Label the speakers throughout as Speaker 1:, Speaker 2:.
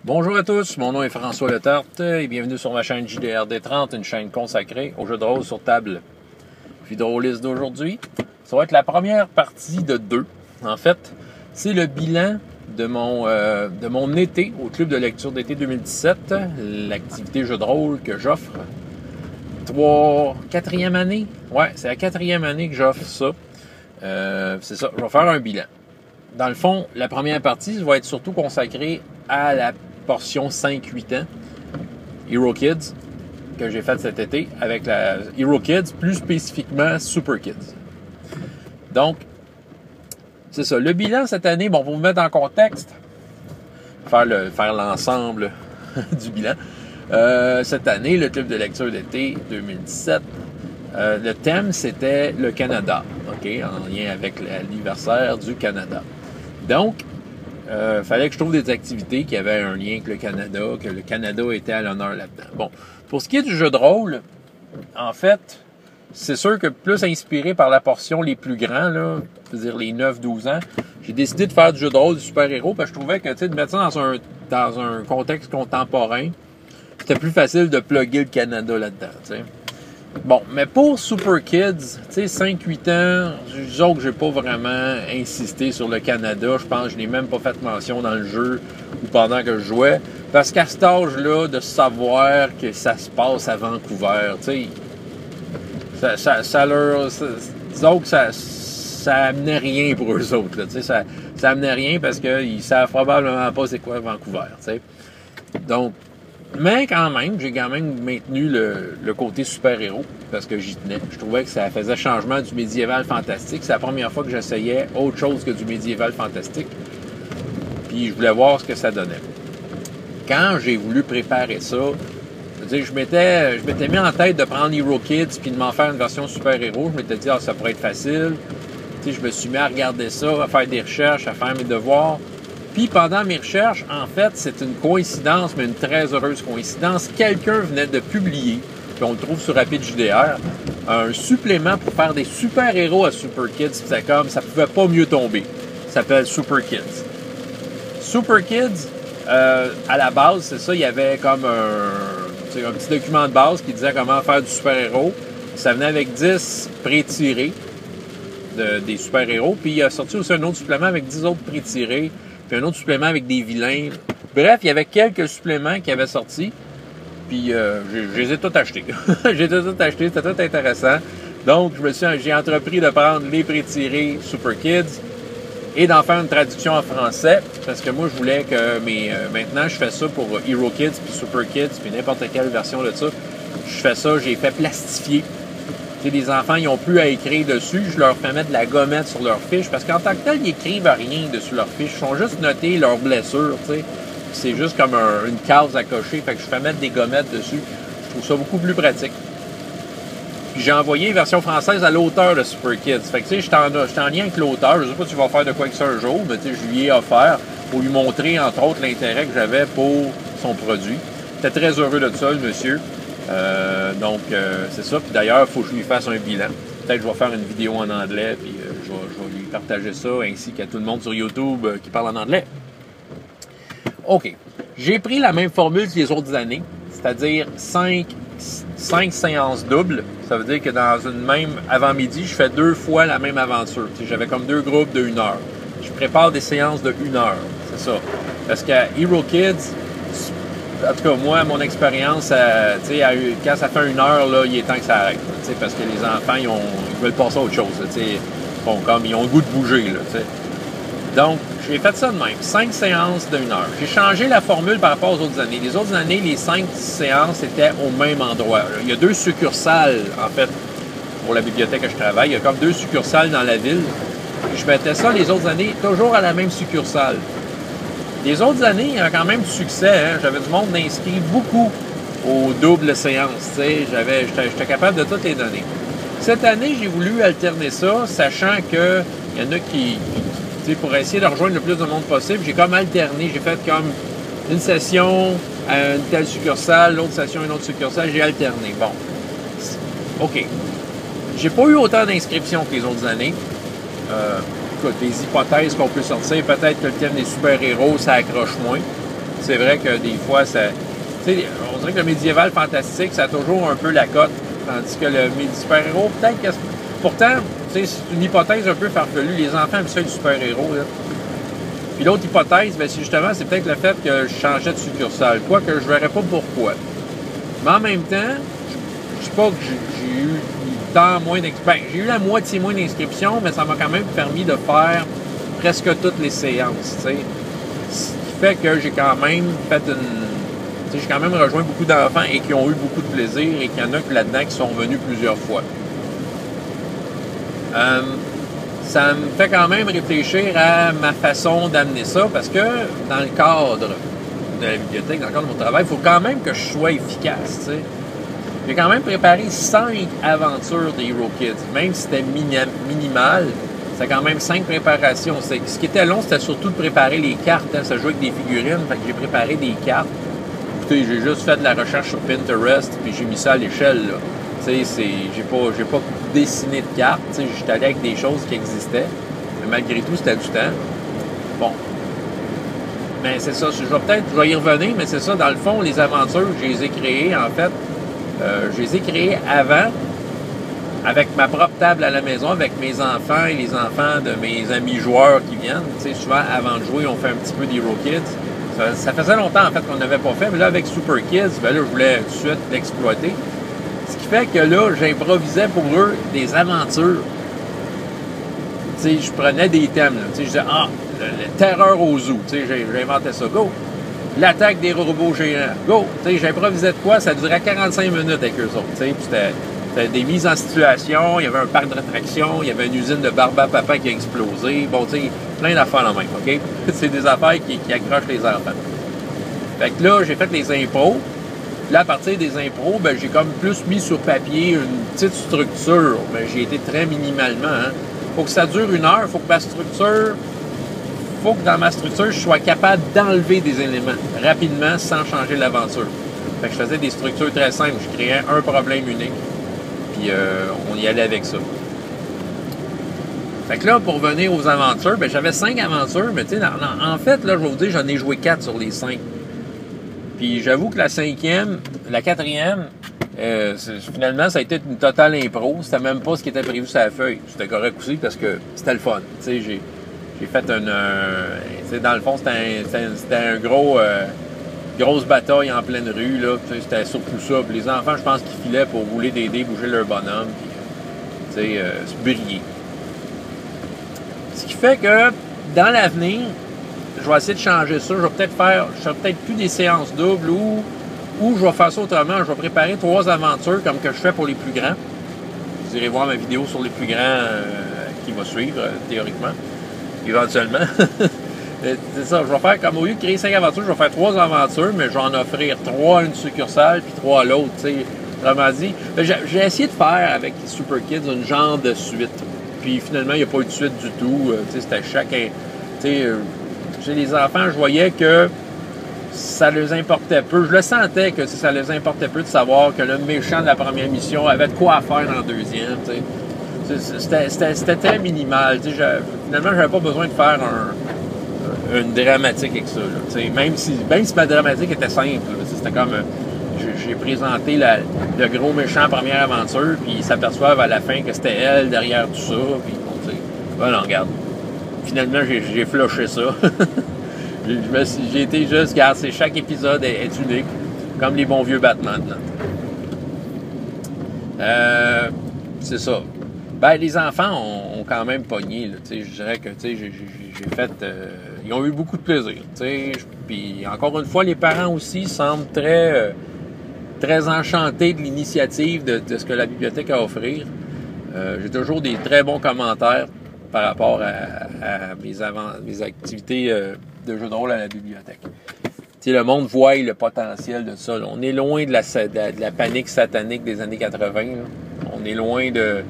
Speaker 1: Bonjour à tous, mon nom est François Letarte et bienvenue sur ma chaîne JDRD30, une chaîne consacrée aux jeux de rôle sur table. Puis drôliste d'aujourd'hui, ça va être la première partie de deux. En fait, c'est le bilan de mon été au club de lecture d'été 2017, l'activité jeu de rôle que j'offre. Quatrième année? Ouais, c'est la quatrième année que j'offre ça. C'est ça, je vais faire un bilan. Dans le fond, la première partie va être surtout consacrée à la portion 5-8 ans, Hero Kids, que j'ai faite cet été, avec la Hero Kids, plus spécifiquement Super Kids. Donc, c'est ça. Le bilan cette année, bon, pour vous mettre en contexte, faire l'ensemble du bilan. Cette année, le club de lecture d'été 2017, le thème, c'était le Canada, OK, en lien avec l'anniversaire du Canada. Donc, fallait que je trouve des activités qui avaient un lien avec le Canada, que le Canada était à l'honneur là-dedans. Bon, pour ce qui est du jeu de rôle, en fait, c'est sûr que plus inspiré par la portion les plus grands, là, c'est-à-dire les 9-12 ans, j'ai décidé de faire du jeu de rôle de super-héros parce que je trouvais que, tu sais, de mettre ça dans un contexte contemporain, c'était plus facile de plugger le Canada là-dedans, tu sais. Bon, mais pour Super Kids, tu sais, 5-8 ans, disons que j'ai pas vraiment insisté sur le Canada. Je pense que je n'ai même pas fait mention dans le jeu ou pendant que je jouais. Parce qu'à cet âge-là, de savoir que ça se passe à Vancouver, tu sais, disons que ça amenait rien pour eux autres, là, tu sais, ça amenait rien parce qu'ils savent probablement pas c'est quoi Vancouver, tu sais. Donc, mais quand même, j'ai quand même maintenu le côté super-héros parce que j'y tenais. Je trouvais que ça faisait changement du médiéval fantastique. C'est la première fois que j'essayais autre chose que du médiéval fantastique. Puis je voulais voir ce que ça donnait. Quand j'ai voulu préparer ça, je m'étais mis en tête de prendre Hero Kids puis de m'en faire une version super-héros. Je m'étais dit, ça pourrait être facile. Tu sais, je me suis mis à regarder ça, à faire des recherches, à faire mes devoirs. Puis pendant mes recherches, en fait, c'est une coïncidence, mais une très heureuse coïncidence. Quelqu'un venait de publier, puis on le trouve sur Rapid JDR, un supplément pour faire des super-héros à Super Kids. C'était comme, ça pouvait pas mieux tomber. Ça s'appelle Super Kids. Super Kids, à la base, c'est ça, il y avait comme un petit document de base qui disait comment faire du super-héros. Ça venait avec 10 pré-tirés des super-héros, puis il a sorti aussi un autre supplément avec 10 autres pré-tirés, puis un autre supplément avec des vilains. Bref, il y avait quelques suppléments qui avaient sorti. Puis je les ai tous achetés. J'ai tout acheté, c'était tout intéressant. Donc, j'ai entrepris de prendre les pré-tirés Super Kids et d'en faire une traduction en français. Parce que moi, je voulais que maintenant, je fais ça pour Hero Kids, puis Super Kids, puis n'importe quelle version de ça. Je fais ça, j'ai fait plastifier. Les enfants, ils n'ont plus à écrire dessus. Je leur fais mettre de la gommette sur leurs fiches. Parce qu'en tant que tel, ils n'écrivent rien dessus leurs fiches. Ils font juste noter leurs blessures, tu sais. C'est juste comme une case à cocher. Fait que je fais mettre des gommettes dessus. Je trouve ça beaucoup plus pratique. Puis j'ai envoyé une version française à l'auteur de Super Kids. Fait que tu sais, j'étais en lien avec l'auteur. Je sais pas si tu vas faire de quoi avec ça un jour, mais tu sais, je lui ai offert pour lui montrer, entre autres, l'intérêt que j'avais pour son produit. J'étais très heureux de ça, le monsieur. Donc, c'est ça. Puis d'ailleurs, il faut que je lui fasse un bilan. Peut-être que je vais faire une vidéo en anglais, puis je vais lui partager ça, ainsi qu'à tout le monde sur YouTube qui parle en anglais. OK. J'ai pris la même formule que les autres années, c'est-à-dire 5 séances doubles. Ça veut dire que dans une même avant-midi, je fais 2 fois la même aventure. J'avais comme 2 groupes de 1 heure. Je prépare des séances de 1 heure. C'est ça. Parce qu'à Hero Kids, en tout cas, moi, mon expérience, quand ça fait 1 heure, là, il est temps que ça arrête. Parce que les enfants, ils veulent passer à autre chose. Ils ont le goût de bouger. Là, donc, j'ai fait ça de même. 5 séances de 1 heure. J'ai changé la formule par rapport aux autres années. Les autres années, les 5 séances étaient au même endroit. Là. Il y a 2 succursales, en fait, pour la bibliothèque que je travaille. Il y a comme 2 succursales dans la ville. Je mettais ça les autres années toujours à la même succursale. Les autres années, il y a quand même du succès. Hein? J'avais du monde inscrit beaucoup aux doubles séances. J'étais capable de toutes les donner. Cette année, j'ai voulu alterner ça, sachant qu'il y en a qui pour essayer de rejoindre le plus de monde possible, j'ai comme alterné. J'ai fait comme une session à une telle succursale, l'autre session à une autre succursale. J'ai alterné. Bon. OK. J'ai pas eu autant d'inscriptions que les autres années. Écoute, des hypothèses qu'on peut sortir, peut-être que le thème des super-héros, ça accroche moins. C'est vrai que des fois, ça... On dirait que le médiéval fantastique, ça a toujours un peu la cote. Tandis que le super-héros, peut-être que... Pourtant, c'est une hypothèse un peu farfelue. Les enfants aiment ça, les super-héros. Là. Puis l'autre hypothèse, ben, c'est peut-être le fait que je changeais de succursale. Quoique je ne verrais pas pourquoi. Mais en même temps, je ne dis pas que j'ai eu tant moins d'inscriptions. J'ai eu la moitié moins d'inscriptions, mais ça m'a quand même permis de faire presque toutes les séances. T'sais. Ce qui fait que j'ai quand même fait j'ai quand même rejoint beaucoup d'enfants et qui ont eu beaucoup de plaisir et qu'il y en a là-dedans qui sont venus plusieurs fois. Ça me fait quand même réfléchir à ma façon d'amener ça parce que dans le cadre de la bibliothèque, dans le cadre de mon travail, il faut quand même que je sois efficace. T'sais. J'ai quand même préparé 5 aventures des Hero Kids, même si c'était minimal. C'était quand même 5 préparations. Ce qui était long, c'était surtout de préparer les cartes. Hein. Ça jouait avec des figurines, fait que j'ai préparé des cartes. Écoutez, j'ai juste fait de la recherche sur Pinterest, puis j'ai mis ça à l'échelle. Tu sais, j'ai pas dessiné de cartes. J'étais allé avec des choses qui existaient. Mais malgré tout, c'était du temps. Bon. Mais c'est ça. Je vais y revenir, mais c'est ça. Dans le fond, les aventures, je les ai créées, en fait. Je les ai créées avant, avec ma propre table à la maison, avec mes enfants et les enfants de mes amis joueurs qui viennent. Tu sais, souvent, avant de jouer, on fait un petit peu d'Hero Kids. Ça faisait longtemps, en fait, qu'on n'avait pas fait. Mais là, avec Super Kids, ben là, je voulais tout de suite l'exploiter. Ce qui fait que là, j'improvisais pour eux des aventures. Tu sais, je prenais des thèmes. Tu sais, je disais, le terreur au zoo. Tu sais, j'inventais ça. Go! L'attaque des robots géants. Go! Tu sais, j'improvisais de quoi? Ça durait 45 minutes avec eux autres. Tu sais, puis c'était des mises en situation. Il y avait un parc d'attractions. Il y avait une usine de Barba Papa qui a explosé. Bon, tu sais, plein d'affaires là même, OK? C'est des affaires qui accrochent les enfants. Fait que là, j'ai fait les impros. Puis là, à partir des impros, ben, j'ai comme plus mis sur papier une petite structure. Mais j'ai été très minimalement. Hein. Faut que ça dure 1 heure. Faut que dans ma structure, je sois capable d'enlever des éléments rapidement sans changer l'aventure. Fait que je faisais des structures très simples. Je créais un problème unique. Puis on y allait avec ça. Fait que là, pour revenir aux aventures, ben, j'avais 5 aventures, mais tu sais, en fait, là, je vais vous dire, j'en ai joué 4 sur les 5. Puis j'avoue que la 5e, la 4e, finalement, ça a été une totale impro. C'était même pas ce qui était prévu sur la feuille. C'était correct aussi parce que c'était le fun. Tu sais, j'ai fait dans le fond, c'était un grosse bataille en pleine rue, là. C'était surtout ça. Puis les enfants, je pense qu'ils filaient pour rouler des dés, bouger leur bonhomme, puis, tu sais, se briller. Ce qui fait que, dans l'avenir, je vais essayer de changer ça. Je vais peut-être plus des séances doubles ou je vais faire ça autrement. Je vais préparer 3 aventures comme que je fais pour les plus grands. Vous irez voir ma vidéo sur les plus grands qui va suivre, théoriquement. Éventuellement. C'est ça, je vais faire comme au lieu de créer 5 aventures, je vais faire 3 aventures, mais je vais en offrir 3 à une succursale puis 3 à l'autre. Autrement dit, j'ai essayé de faire avec Super Kids une genre de suite. Puis finalement, il n'y a pas eu de suite du tout. C'était chacun. Chez les enfants, je voyais que ça leur importait peu. Je le sentais que ça leur importait peu de savoir que le méchant de la première mission avait de quoi faire dans la deuxième. C'était très minimal. Finalement, je n'avais pas besoin de faire une dramatique avec ça. Même si ma dramatique était simple. C'était comme... J'ai présenté le gros méchant première aventure, puis ils s'aperçoivent à la fin que c'était elle derrière tout ça. Puis bon, voilà, regarde. Finalement, j'ai flushé ça. J'ai été juste... Regarde, chaque épisode est unique. Comme les bons vieux Batman. C'est ça. Ben, les enfants ont quand même pogné. Là, je dirais que j'ai fait... ils ont eu beaucoup de plaisir. Puis encore une fois, les parents aussi semblent très enchantés de l'initiative de ce que la bibliothèque a à offrir. J'ai toujours des très bons commentaires par rapport à mes activités de jeux de rôle à la bibliothèque. Le monde voit le potentiel de ça. Là. On est loin de la panique satanique des années 80. Là. On est loin des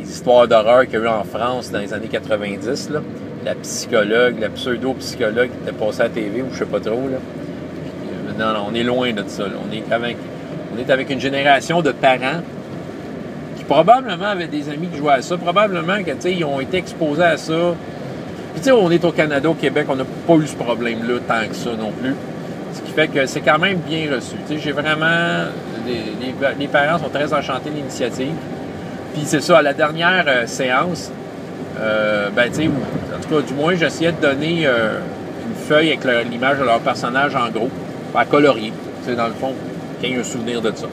Speaker 1: histoires d'horreur qu'il y a eu en France dans les années 90. Là. La pseudo-psychologue qui était passée à la TV, ou je sais pas trop. Là. Puis, non, on est loin de ça. Là. On est avec une génération de parents qui probablement avaient des amis qui jouaient à ça. Probablement que ils ont été exposés à ça Puis tu sais, on est au Canada, au Québec, on n'a pas eu ce problème-là tant que ça non plus. Ce qui fait que c'est quand même bien reçu. Tu sais, j'ai vraiment... Les parents sont très enchantés de l'initiative. Puis c'est ça, à la dernière séance, ben tu sais, en tout cas, du moins, j'essayais de donner une feuille avec l'image de leur personnage en gros, à colorier, tu sais, dans le fond, qu'il y ait un souvenir de ça.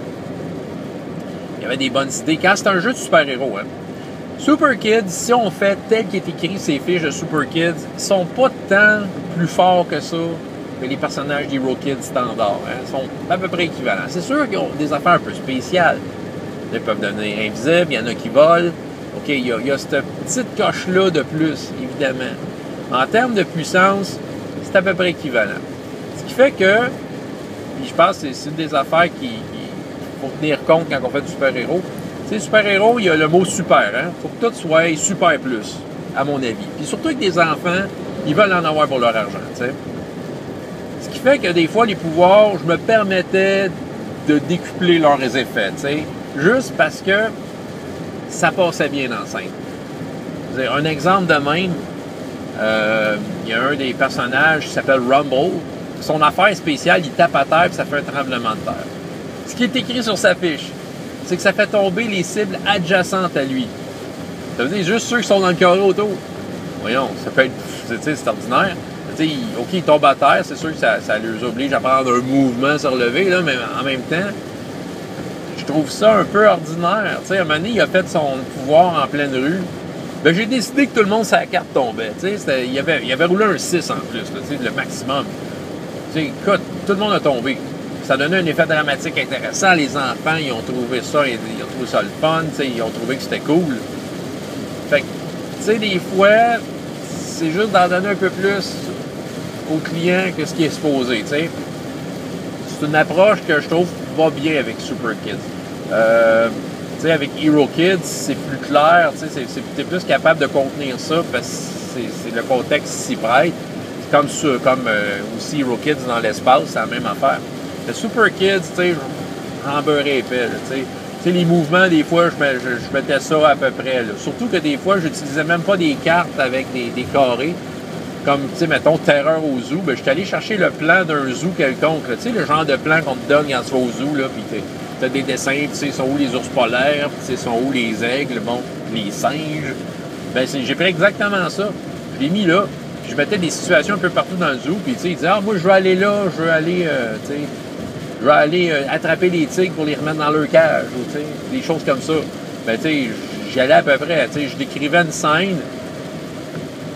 Speaker 1: Il y avait des bonnes idées. Quand c'est un jeu de super-héros, hein. Super Kids, si on fait tel qu'il est écrit ces fiches de Super Kids, ils sont pas tant plus forts que ça que les personnages d'Hero Kids standards. Hein. Ils sont à peu près équivalents. C'est sûr qu'ils ont des affaires un peu spéciales. Ils peuvent devenir invisibles, il y en a qui volent. OK, il y a cette petite coche-là de plus, évidemment. En termes de puissance, c'est à peu près équivalent. Ce qui fait que, puis je pense que c'est une des affaires qu'il faut tenir compte quand on fait du super-héros. Tu sais, super-héros, il y a le mot super, hein. Faut que tout soit super plus, à mon avis. Puis surtout avec des enfants, ils veulent en avoir pour leur argent, tu sais. Ce qui fait que des fois, les pouvoirs, je me permettais de décupler leurs effets, tu sais. Juste parce que ça passait bien dans la scène. Un exemple de même, il y a un des personnages qui s'appelle Rumble. Son affaire spéciale, il tape à terre et ça fait un tremblement de terre. Ce qui est écrit sur sa fiche, c'est que ça fait tomber les cibles adjacentes à lui. Ça veut dire juste ceux qui sont dans le carré autour. Voyons, ça peut être... c'est ordinaire. OK, ils tombent à terre, c'est sûr que ça les oblige à prendre un mouvement, se relever, là, mais en même temps, je trouve ça un peu ordinaire. Tu sais, à un moment donné, il a fait son pouvoir en pleine rue. Ben, j'ai décidé que tout le monde, sa carte tombait. Tu sais, il avait roulé un 6 en plus, là, tu sais, le maximum. Tu sais, écoute, tout le monde a tombé. Ça donnait un effet dramatique intéressant. Les enfants, ils ont trouvé ça, ils ont trouvé ça le fun, tu sais, ils ont trouvé que c'était cool. Fait que, tu sais, des fois, c'est juste d'en donner un peu plus au client que ce qui est supposé, tu sais. C'est une approche que je trouve va bien avec Super Kids. Tu sais, avec Hero Kids, c'est plus clair, tu sais, t'es plus capable de contenir ça parce que c'est le contexte s'y prête. C'est comme aussi Hero Kids dans l'espace, c'est la même affaire. Le Super Kids, tu sais, j'en beurrais épais, tu sais. Tu sais, les mouvements, des fois, je mettais ça à peu près, là. Surtout que des fois, j'utilisais même pas des cartes avec des carrés. Comme, tu sais, mettons, Terreur au zoo, ben, je suis allé chercher le plan d'un zoo quelconque. Tu sais, le genre de plan qu'on te donne quand tu vas au zoo, là, puis t'as des dessins, tu sais, sont où les ours polaires, puis sont où les aigles, bon, les singes. Ben, j'ai pris exactement ça. Je l'ai mis là, puis je mettais des situations un peu partout dans le zoo, puis tu sais, ils disaient, ah, moi, je veux aller là, je veux aller, tu sais, je veux aller attraper les tigres pour les remettre dans leur cage, ou, tu sais, des choses comme ça. Ben, tu sais, j'y allais à peu près, tu sais, je décrivais une scène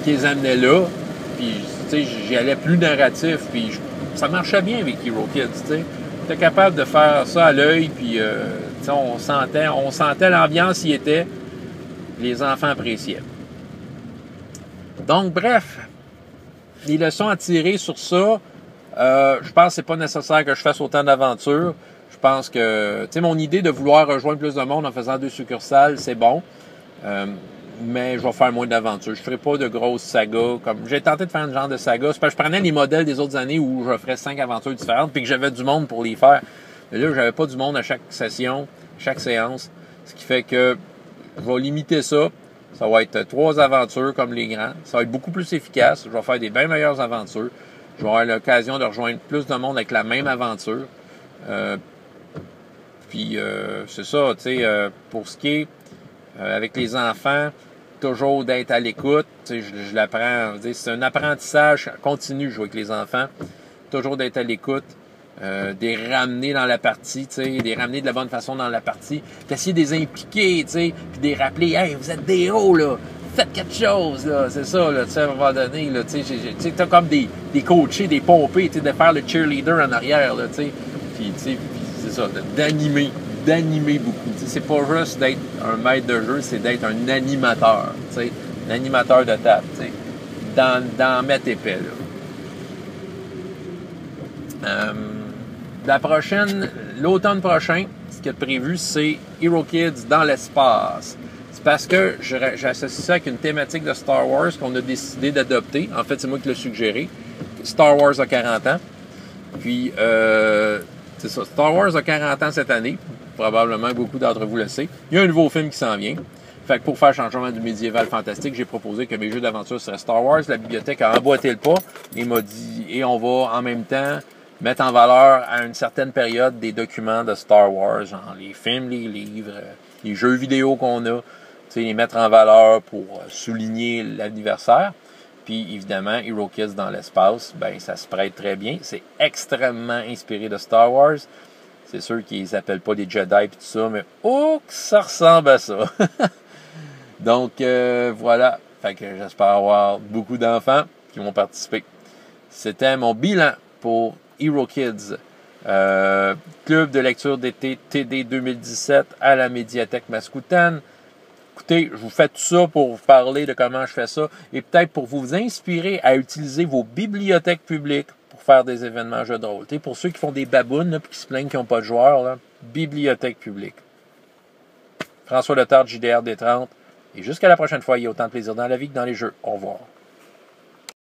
Speaker 1: qui les amenait là, puis, tu sais, j'y allais plus narratif, puis ça marchait bien avec Hero Kids, tu sais. J'étais capable de faire ça à l'œil, puis, tu sais, on sentait l'ambiance y était, les enfants appréciaient. Donc, bref, les leçons à tirer sur ça, je pense que c'est pas nécessaire que je fasse autant d'aventures. Je pense que, tu sais, mon idée de vouloir rejoindre plus de monde en faisant 2 succursales, c'est bon. Mais je vais faire moins d'aventures. Je ferai pas de grosses sagas. Comme j'ai tenté de faire un genre de saga. C'est parce que je prenais les modèles des autres années où je ferais 5 aventures différentes puis que j'avais du monde pour les faire. Mais là, j'avais pas du monde à chaque session, chaque séance. Ce qui fait que je vais limiter ça. Ça va être 3 aventures comme les grands. Ça va être beaucoup plus efficace. Je vais faire des bien meilleures aventures. Je vais avoir l'occasion de rejoindre plus de monde avec la même aventure. Puis c'est ça, tu sais, pour ce qui est avec les enfants, toujours d'être à l'écoute. Tu sais, je l'apprends. C'est un apprentissage continu, jouer avec les enfants. Toujours d'être à l'écoute. Des ramener dans la partie, tu sais, des ramener de la bonne façon dans la partie. D'essayer de les impliquer, tu sais, puis de les rappeler, hey, vous êtes des héros, là. Faites quelque chose, là. C'est ça, là, tu sais, à un moment donné, là, tu sais, t'as comme des coachés, des pompés, tu sais, de faire le cheerleader en arrière, là, tu sais. Puis, tu sais, c'est ça, d'animer beaucoup. T'sais, c'est pas juste d'être un maître de jeu, c'est d'être un animateur. T'sais, un animateur de table. T'sais, dans mettre épais. L'automne prochain, ce qui est prévu, c'est Hero Kids dans l'espace. C'est parce que j'associe ça avec une thématique de Star Wars qu'on a décidé d'adopter. En fait, c'est moi qui l'ai suggéré. Star Wars a 40 ans. Puis, c'est ça. Star Wars a 40 ans cette année. Probablement beaucoup d'entre vous le savent. Il y a un nouveau film qui s'en vient. Fait que pour faire changement du médiéval fantastique, j'ai proposé que mes jeux d'aventure seraient Star Wars. La bibliothèque a emboîté le pas et m'a dit, et on va en même temps mettre en valeur à une certaine période des documents de Star Wars, genre les films, les livres, les jeux vidéo qu'on a, les mettre en valeur pour souligner l'anniversaire. Puis évidemment, Hero Kids dans l'espace, ben ça se prête très bien. C'est extrêmement inspiré de Star Wars. C'est sûr qu'ils s'appellent pas des Jedi et tout ça, mais oh, que ça ressemble à ça. Donc voilà. Fait que j'espère avoir beaucoup d'enfants qui vont participer. C'était mon bilan pour Hero Kids. Club de lecture d'été TD 2017 à la médiathèque Mascoutane. Écoutez, je vous fais tout ça pour vous parler de comment je fais ça et peut-être pour vous inspirer à utiliser vos bibliothèques publiques pour faire des événements jeux de rôle. T'sais, pour ceux qui font des babounes et qui se plaignent qu'ils n'ont pas de joueurs, là, bibliothèque publique. François Letard, JDR D30. Et jusqu'à la prochaine fois, il y a autant de plaisir dans la vie que dans les jeux. Au revoir.